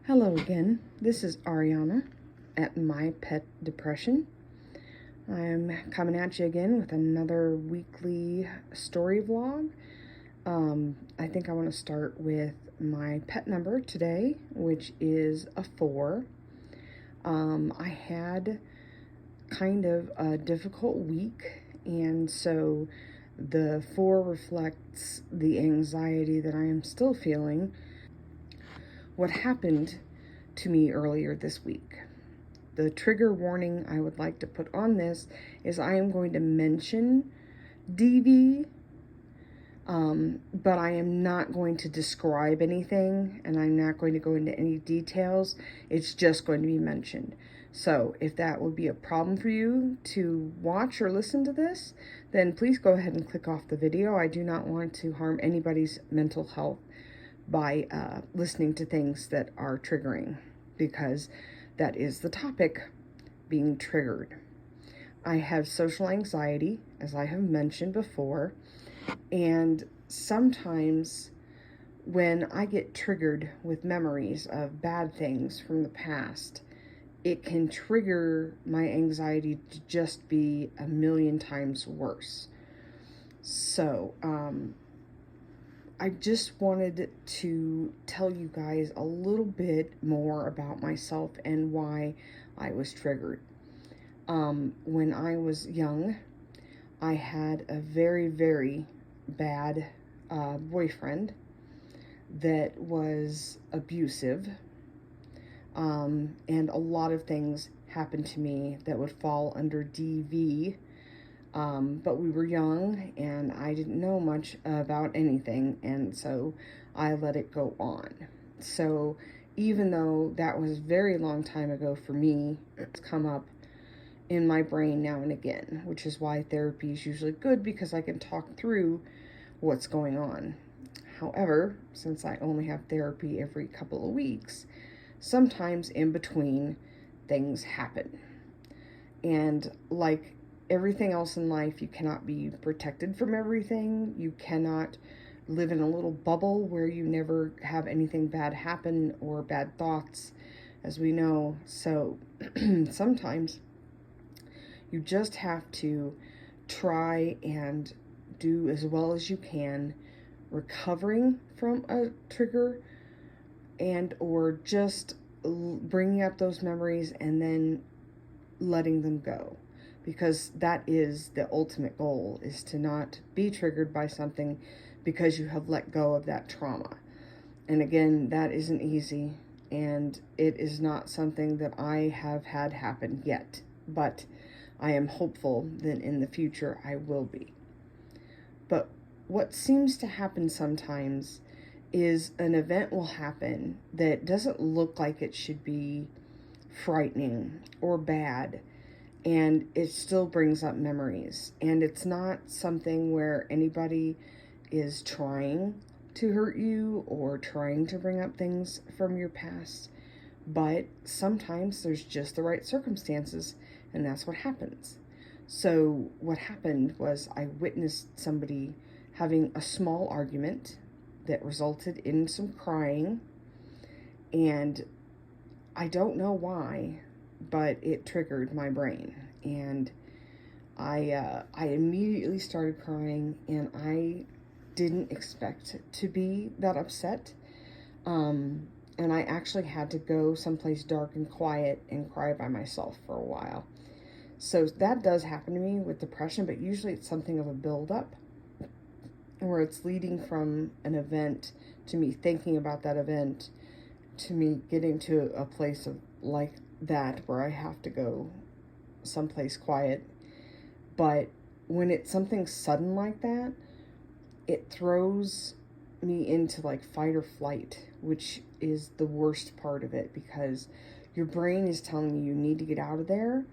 Hello again, this is Ariana at My Pet Depression. I'm coming at you again with another weekly story vlog. I think I want to start with my pet number today, which is a 4. I had kind of a difficult week, and so the 4 reflects the anxiety that I am still feeling. What happened to me earlier this week. The trigger warning I would like to put on this is I am going to mention DV, but I am not going to describe anything, and I'm not going to go into any details. It's just going to be mentioned. So if that would be a problem for you to watch or listen to this, then please go ahead and click off the video. I do not want to harm anybody's mental health by listening to things that are triggering, because that is the topic, being triggered. I have social anxiety, as I have mentioned before, and sometimes when I get triggered with memories of bad things from the past, it can trigger my anxiety to just be a million times worse. So, I just wanted to tell you guys a little bit more about myself and why I was triggered. When I was young, I had a very, very bad boyfriend that was abusive, and a lot of things happened to me that would fall under DV. But we were young and I didn't know much about anything, and so I let it go on. So even though that was a very long time ago for me, it's come up in my brain now and again, which is why therapy is usually good, because I can talk through what's going on. However, since I only have therapy every couple of weeks, sometimes in between things happen. And like everything else in life, you cannot be protected from everything. You cannot live in a little bubble where you never have anything bad happen or bad thoughts, as we know. So sometimes you just have to try and do as well as you can recovering from a trigger, and or just bringing up those memories and then letting them go. Because that is the ultimate goal, is to not be triggered by something because you have let go of that trauma. And again, that isn't easy, and it is not something that I have had happen yet, but I am hopeful that in the future I will be. But what seems to happen sometimes is an event will happen that doesn't look like it should be frightening or bad, and it still brings up memories. And it's not something where anybody is trying to hurt you or trying to bring up things from your past, but sometimes there's just the right circumstances, and that's what happens. So what happened was I witnessed somebody having a small argument that resulted in some crying, and I don't know why, but it triggered my brain, and I immediately started crying, and I didn't expect to be that upset, and I actually had to go someplace dark and quiet and cry by myself for a while. So that does happen to me with depression, but usually it's something of a buildup, where it's leading from an event to me thinking about that event, to me getting to a place of like that where I have to go someplace quiet. But when it's something sudden like that, it throws me into like fight or flight, which is the worst part of it, because your brain is telling you need to get out of there,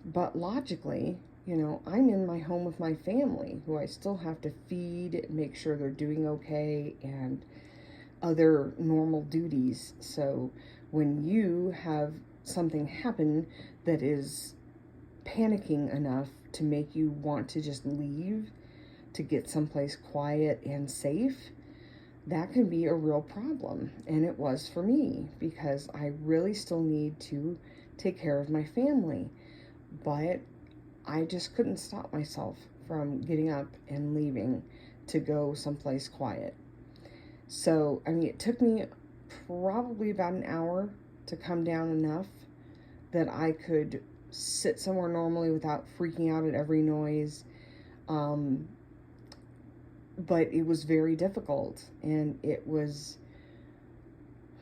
but logically, I'm in my home with my family, who I still have to feed, make sure they're doing okay, and other normal duties. So when you have something happen that is panicking enough to make you want to just leave to get someplace quiet and safe, that can be a real problem. And it was for me, because I really still need to take care of my family. But I just couldn't stop myself from getting up and leaving to go someplace quiet. So, I mean, it took me probably about an hour to come down enough that I could sit somewhere normally without freaking out at every noise. Um, but it was very difficult, and it was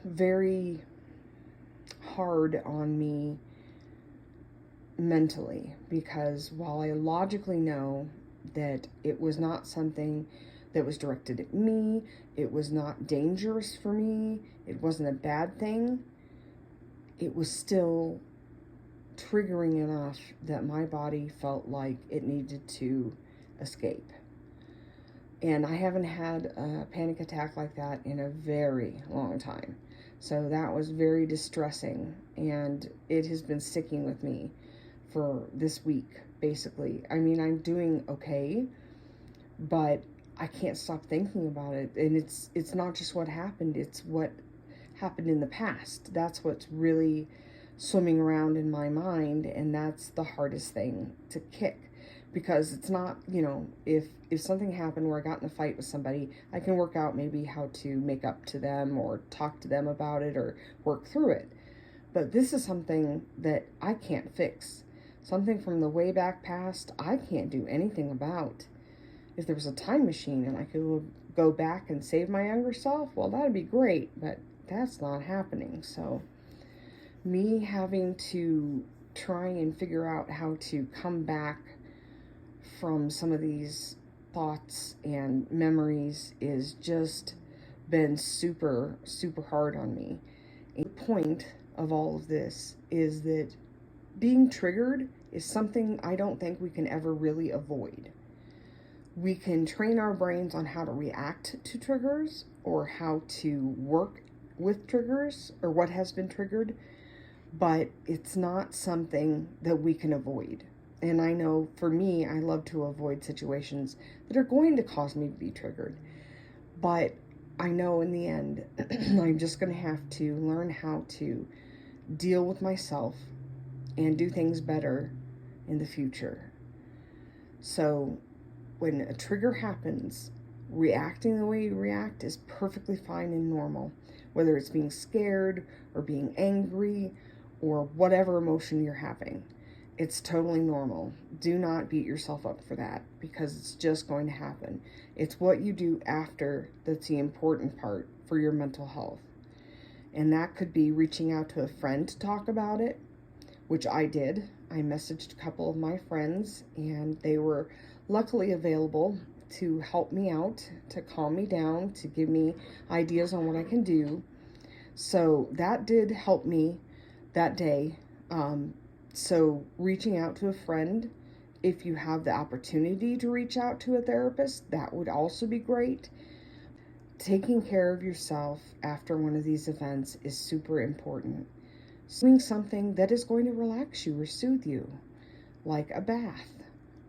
very hard on me mentally, because while I logically know that it was not something that was directed at me, it was not dangerous for me, it wasn't a bad thing, it was still triggering enough that my body felt like it needed to escape. And I haven't had a panic attack like that in a very long time. So that was very distressing, and it has been sticking with me for this week, basically. I mean, I'm doing okay, but I can't stop thinking about it. And it's not just what happened, it's what happened in the past. That's what's really swimming around in my mind, and that's the hardest thing to kick. Because it's not, if something happened where I got in a fight with somebody, I can work out maybe how to make up to them or talk to them about it or work through it. But this is something that I can't fix. Something from the way back past, I can't do anything about. If there was a time machine and I could go back and save my younger self, well, that'd be great, but that's not happening. So me having to try and figure out how to come back from some of these thoughts and memories is just been super, super hard on me. And the point of all of this is that being triggered is something I don't think we can ever really avoid. We can train our brains on how to react to triggers or how to work with triggers or what has been triggered, but it's not something that we can avoid. And I know for me, I love to avoid situations that are going to cause me to be triggered. But I know in the end, I'm just going to have to learn how to deal with myself and do things better in the future. So when a trigger happens, reacting the way you react is perfectly fine and normal. Whether it's being scared or being angry or whatever emotion you're having. It's totally normal. Do not beat yourself up for that, because it's just going to happen. It's what you do after that's the important part for your mental health. And that could be reaching out to a friend to talk about it, which I did. I messaged a couple of my friends, and they were luckily available to help me out, to calm me down, to give me ideas on what I can do. So that did help me that day. So reaching out to a friend, if you have the opportunity to reach out to a therapist, that would also be great. Taking care of yourself after one of these events is super important. Doing something that is going to relax you or soothe you, like a bath,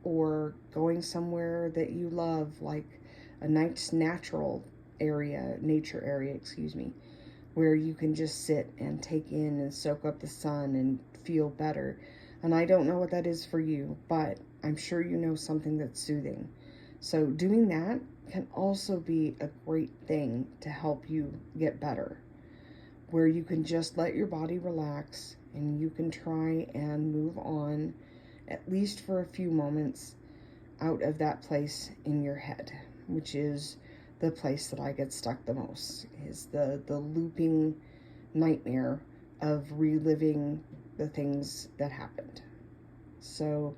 or going somewhere that you love, like a nice nature area, where you can just sit and take in and soak up the sun and feel better. And I don't know what that is for you, but I'm sure you know something that's soothing. So doing that can also be a great thing to help you get better, where you can just let your body relax and you can try and move on, at least for a few moments, out of that place in your head, which is the place that I get stuck the most, is the looping nightmare of reliving the things that happened. So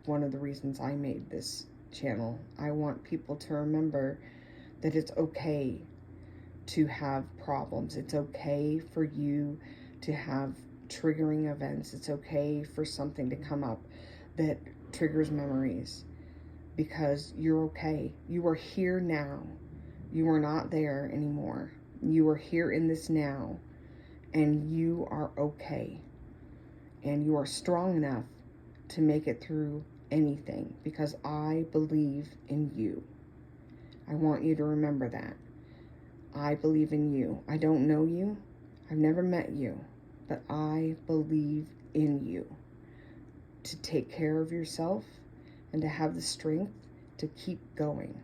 one of the reasons I made this channel, I want people to remember that it's okay to have problems. It's okay for you to have triggering events. It's okay for something to come up that triggers memories, because you're okay. You are here now. You are not there anymore. You are here in this now, and you are okay. And you are strong enough to make it through anything, because I believe in you. I want you to remember that. I believe in you. I don't know you. I've never met you, but I believe in you to take care of yourself and to have the strength to keep going.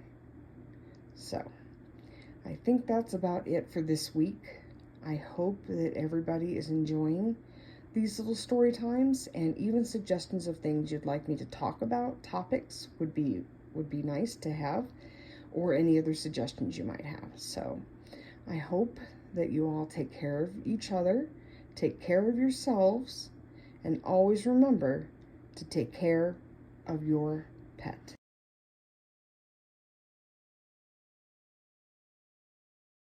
So, I think that's about it for this week. I hope that everybody is enjoying these little story times, and even suggestions of things you'd like me to talk about, topics would be nice to have, or any other suggestions you might have. So I hope that you all take care of each other, take care of yourselves, and always remember to take care of your pet.